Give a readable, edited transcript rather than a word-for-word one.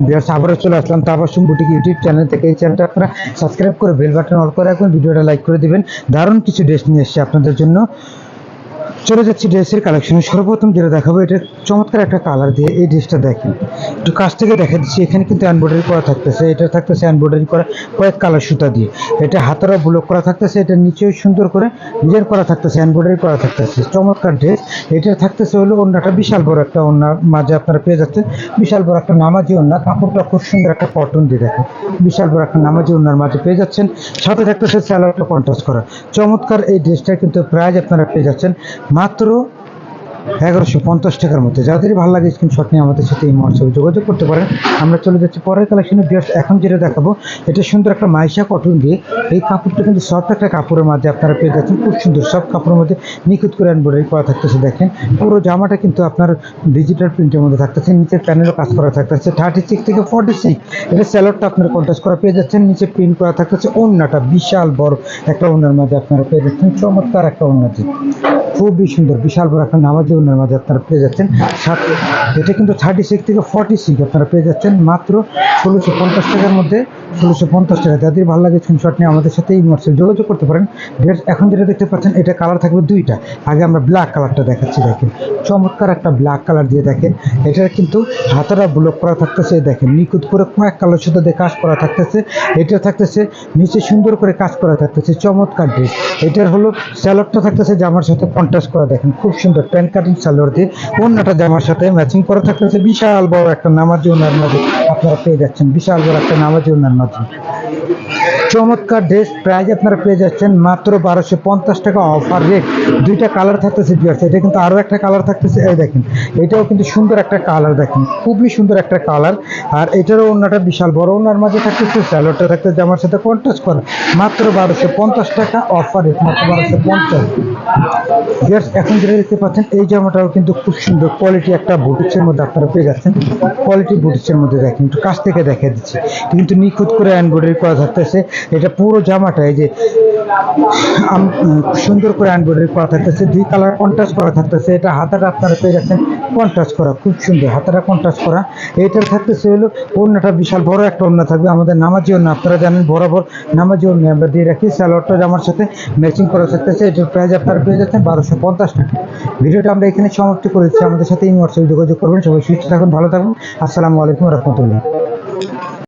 Viewers আবারও চলে আসলাম Tabassum boutique YouTube channel থেকে। এই চ্যানেলটা আপনারা সাবস্ক্রাইব করে বেল বাটন অল করে রাখবেন, ভিডিওটা লাইক করে দিবেন। দারুণ কিছু ড্রেস নিয়ে এসেছি আপনাদের জন্য। চলে যাচ্ছি ড্রেসের কালেকশনে। সর্বপ্রথম যেটা দেখাবো, এটা চমৎকার একটা কালার দিয়ে এই ড্রেসটা দেখেন, একটু কাছ থেকে দেখা দিচ্ছি। এখানে কিন্তু এমব্রয়ডারি করা থাকতেছে, এটা থাকতেছে এমব্রয়ডারি করা কয়েক কালার সুতা দিয়ে। এটা হাতারা ব্লক করা থাকতেছে, এটা নিচেও সুন্দর করে ডিজাইন করা থাকতেছে, এমব্রয়ডারি করা থাকতেছে। চমৎকার ড্রেস। এটা থাকতেছে হলো ওড়নাটা বিশাল বড় একটা ওড়নার মাঝে আপনারা পেয়ে যাচ্ছেন বিশাল বড় একটা নামাজি ওড়না। কাপড়টা খুব সুন্দর একটা কটন দিয়ে দেখেন, বিশাল বড় একটা নামাজি ওড়নার মাঝে পেয়ে যাচ্ছেন। সাথে থাকতেছে স্যালোয়ারটা কন্ট্রাস্ট করা। চমৎকার এই ড্রেসটার কিন্তু প্রাইস আপনারা পেয়ে যাচ্ছেন মাত্র 1150 টাকার মধ্যে। যাদের ভালো লাগে স্ক্রিনশট নিয়ে আমাদের সাথে এই হোয়াটসঅ্যাপে যোগাযোগ করতে পারেন। আমরা চলে যাচ্ছি পরের কালেকশনে। জাস্ট এখন যেটা দেখাবো, এটা সুন্দর একটা মাইশা কটন দিয়ে। এই কাপড়টা কিন্তু সফট একটা কাপড়ের মধ্যে আপনারা পেয়ে যাচ্ছেন, খুব সুন্দর সব কাপড়ের মধ্যে নিখুঁত করে এমব্রয়ডারি করা থাকতেছে। দেখেন পুরো জামাটা কিন্তু আপনার ডিজিটাল প্রিন্টের মধ্যে থাকতেছে, নিচের প্যানেলও কাজ করা থাকতেছে 36 থেকে 46। এটা স্যালোডটা আপনার কন্ট্রাস্ট করা পেয়ে যাচ্ছেন, নিচে প্রিন্ট করা থাকতেছে। ওড়নাটা বিশাল বড় একটা ওড়নার মধ্যে আপনারা পেয়ে যাচ্ছেন, চমৎকার একটা ওড়নাতে খুবই সুন্দর বিশাল বড় একটা নামাজি ওড়নার মধ্যে আপনারা পেয়ে যাচ্ছেন। সাথে এটা কিন্তু 36 থেকে 46 আপনারা পেয়ে যাচ্ছেন মাত্র 1650 টাকার মধ্যে। 1650 টাকা। যাদের ভালো লাগে স্ক্রিনশট নিয়ে আমাদের সাথে এই হোয়াটসঅ্যাপে যোগাযোগ করতে পারেন। এখন যেটা দেখতে পাচ্ছেন, এটা কালার থাকবে দুইটা। আগে আমরা ব্ল্যাক কালারটা দেখাচ্ছি। দেখেন চমৎকার একটা ব্ল্যাক কালার দিয়ে। দেখেন এটার কিন্তু হাতারা ব্লক করা থাকতেছে, দেখেন নিখুঁত করে কয়েক কালার সুতো দিয়ে কাজ করা থাকতেছে। এটা থাকতেছে নিচে সুন্দর করে কাজ করা থাকতেছে, চমৎকার ড্রেস। এটার হলো স্যালোয়ারটা থাকতেছে জামার সাথে কন্ট্রাস্ট করা। দেখেন খুব সুন্দর প্যান্ট কাটিং স্যালোয়ার দিয়ে ওড়নাটা জামার সাথে ম্যাচিং করা থাকতেছে। বিশাল বড় একটা নামাজি ওড়নার মাঝে আপনারা পেয়ে যাচ্ছেন, বিশাল বড় একটা নামাজি ওড়নার মাঝে চমৎকার ড্রেস। প্রাইস আপনারা পেয়ে যাচ্ছেন মাত্র 1250 টাকা অফার রেট। দুইটা কালার থাকতেছে ভিউয়ার্স। এটা কিন্তু আরও একটা কালার থাকতেছে, এই দেখেন এটাও কিন্তু সুন্দর একটা কালার, দেখেন খুবই সুন্দর একটা কালার। আর এটারও ওড়নাটা বিশাল বড় ওড়নার মাঝে থাকতেছে, স্যালোয়ারটা থাকতেছে জামার সাথে কন্ট্রাস্ট করা। মাত্র 1250 টাকা অফার রেট, মাত্র 1250। ভিউয়ার্স এখন যেটা দেখতে পাচ্ছেন, এই জামাটাও কিন্তু খুব সুন্দর কোয়ালিটি একটা বুটিক্সের মধ্যে আপনারা পেয়ে যাচ্ছেন। কোয়ালিটি বুটিক্সের মধ্যে দেখেন, একটু কাছ থেকে দেখা দিচ্ছি, কিন্তু নিখুঁত করে এমব্রয়ডারি করা থাকতেছে। এটা পুরো জামাটা এই যে সুন্দর করে এমব্রয়ডারি করা থাকতেছে, দুই কালার কন্ট্রাস্ট করা থাকতেছে। এটা হাতাটা আপনারা পেয়ে যাচ্ছেন কন্ট্রাস্ট করা, খুব সুন্দর হাতাটা কন্ট্রাস্ট করা। এইটার থাকতেছে হলো ওড়নাটা বিশাল বড় একটা ওড়না থাকবে, আমাদের নামাজি ওড়না আপনারা জানেন, বরাবর নামাজি ওড়না আমরা দিয়ে রাখি। স্যালোয়ারটা জামার সাথে ম্যাচিং করা থাকতেছে। এটার প্রাইস আপনারা পেয়ে যাচ্ছেন 1250 টাকা। ভিডিওটা আমরা এখানে সমাপ্তি করেছি। আমাদের সাথে এই হোয়াটসঅ্যাপে যোগাযোগ করবেন। সবাই সুস্থ থাকুন, ভালো থাকুন। আসসালামু আলাইকুম রহমতুল্লাহ।